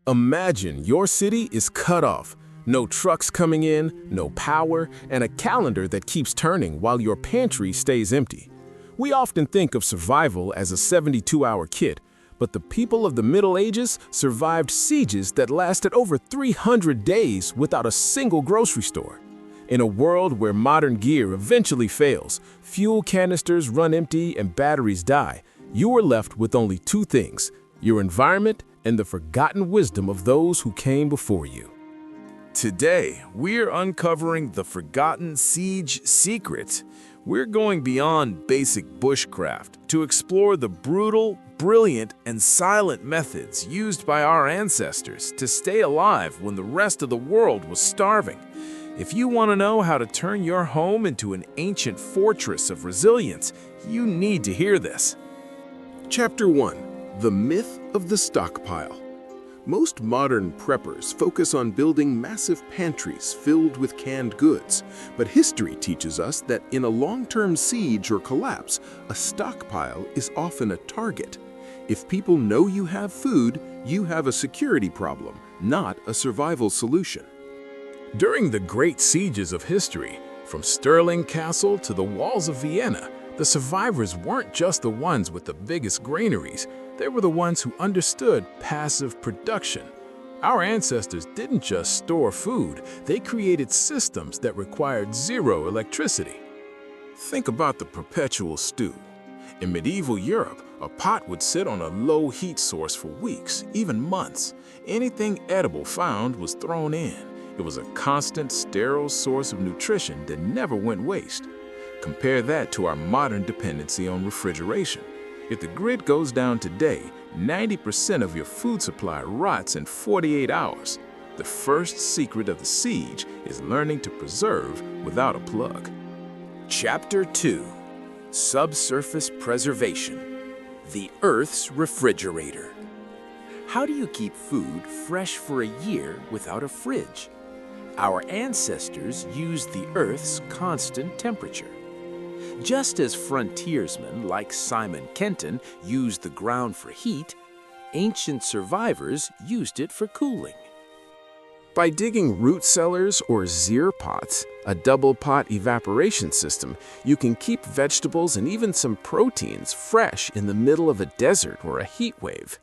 Imagine your city is cut off. No trucks coming in, no power, and a calendar that keeps turning while your pantry stays empty. We often think of survival as a 72-hour kit, but the people of the Middle Ages survived sieges that lasted over 300 days without a single grocery store. In a world where modern gear eventually fails, fuel canisters run empty and batteries die, you are left with only two things: your environment and the forgotten wisdom of those who came before you. Today, we're uncovering the forgotten siege secret. We're going beyond basic bushcraft to explore the brutal, brilliant, and silent methods used by our ancestors to stay alive when the rest of the world was starving. If you want to know how to turn your home into an ancient fortress of resilience, you need to hear this. Chapter 1. The Myth of the Stockpile. Most modern preppers focus on building massive pantries filled with canned goods, but history teaches us that in a long-term siege or collapse, a stockpile is often a target. If people know you have food, you have a security problem, not a survival solution. During the great sieges of history, from Stirling Castle to the walls of Vienna, the survivors weren't just the ones with the biggest granaries. They were the ones who understood passive production. Our ancestors didn't just store food, they created systems that required zero electricity. Think about the Perpetual Stew. In medieval Europe, a pot would sit on a low heat source for weeks, even months. Anything edible found was thrown in. It was a constant, sterile source of nutrition that never went waste. Compare that to our modern dependency on refrigeration. If the grid goes down today, 90% of your food supply rots in 48 hours. The first secret of the siege is learning to preserve without a plug. Chapter 2. Subsurface Preservation. The Earth's Refrigerator. How do you keep food fresh for a year without a fridge? Our ancestors used the Earth's constant temperature. Just as frontiersmen like Simon Kenton used the ground for heat, ancient survivors used it for cooling. By digging root cellars or zir pots, a double pot evaporation system, you can keep vegetables and even some proteins fresh in the middle of a desert or a heat wave.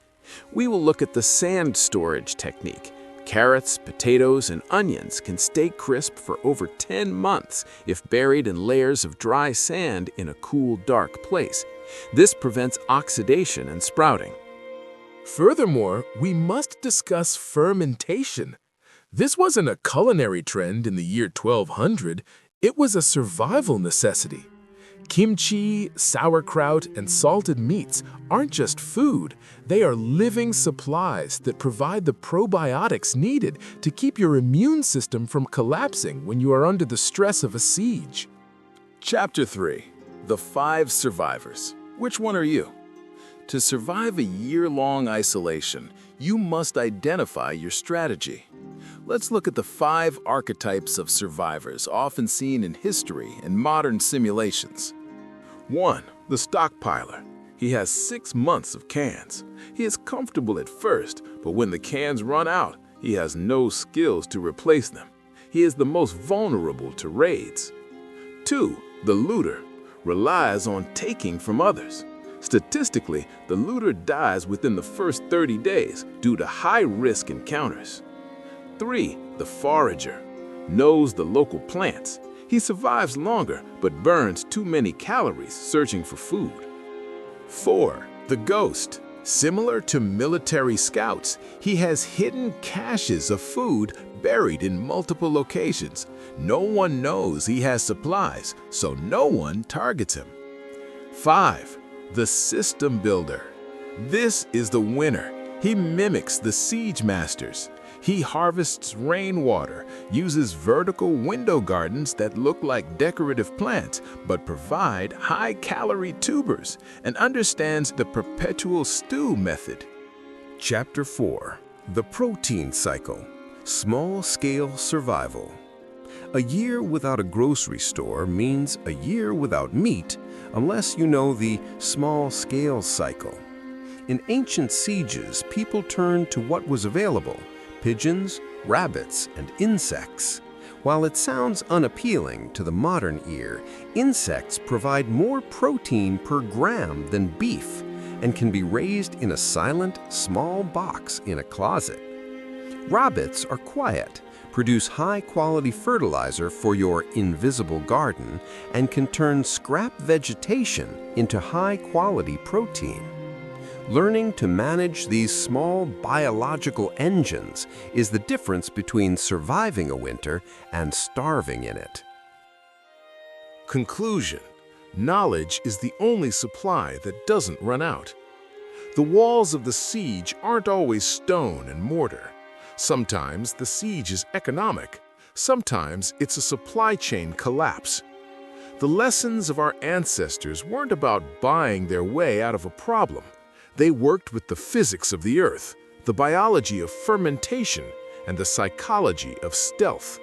We will look at the sand storage technique. Carrots, potatoes, and onions can stay crisp for over 10 months if buried in layers of dry sand in a cool, dark place. This prevents oxidation and sprouting. Furthermore, we must discuss fermentation. This wasn't a culinary trend in the year 1200, it was a survival necessity. Kimchi, sauerkraut, and salted meats aren't just food, they are living supplies that provide the probiotics needed to keep your immune system from collapsing when you are under the stress of a siege. Chapter 3. The 5 Survivors. Which one are you? To survive a year-long isolation, you must identify your strategy. Let's look at the 5 archetypes of survivors often seen in history and modern simulations. 1. The stockpiler. He has 6 months of cans. He is comfortable at first, but when the cans run out, he has no skills to replace them. He is the most vulnerable to raids. 2. The looter. Relies on taking from others. Statistically, the looter dies within the first 30 days due to high-risk encounters. 3. The forager. Knows the local plants. He survives longer, but burns too many calories searching for food. 4. The ghost. Similar to military scouts, he has hidden caches of food buried in multiple locations. No one knows he has supplies, so no one targets him. 5. The system builder. This is the winner. He mimics the siege masters. He harvests rainwater, uses vertical window gardens that look like decorative plants but provide high-calorie tubers, and understands the Perpetual Stew method. Chapter 4. The Protein Cycle. Small-Scale Survival. A year without a grocery store means a year without meat, unless you know the small-scale cycle. In ancient sieges, people turned to what was available: pigeons, rabbits, and insects. While it sounds unappealing to the modern ear, insects provide more protein per gram than beef and can be raised in a silent, small box in a closet. Rabbits are quiet, produce high-quality fertilizer for your invisible garden, and can turn scrap vegetation into high-quality protein. Learning to manage these small biological engines is the difference between surviving a winter and starving in it. Conclusion: knowledge is the only supply that doesn't run out. The walls of the siege aren't always stone and mortar. Sometimes the siege is economic. Sometimes it's a supply chain collapse. The lessons of our ancestors weren't about buying their way out of a problem. They worked with the physics of the earth, the biology of fermentation, and the psychology of stealth.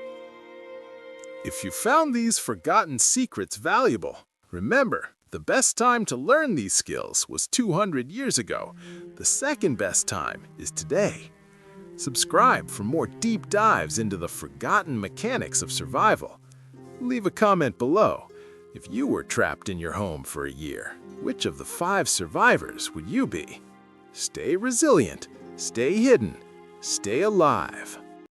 If you found these forgotten secrets valuable, remember, the best time to learn these skills was 200 years ago. The second best time is today. Subscribe for more deep dives into the forgotten mechanics of survival. Leave a comment below. If you were trapped in your home for a year, which of the 5 survivors would you be? Stay resilient, stay hidden, stay alive.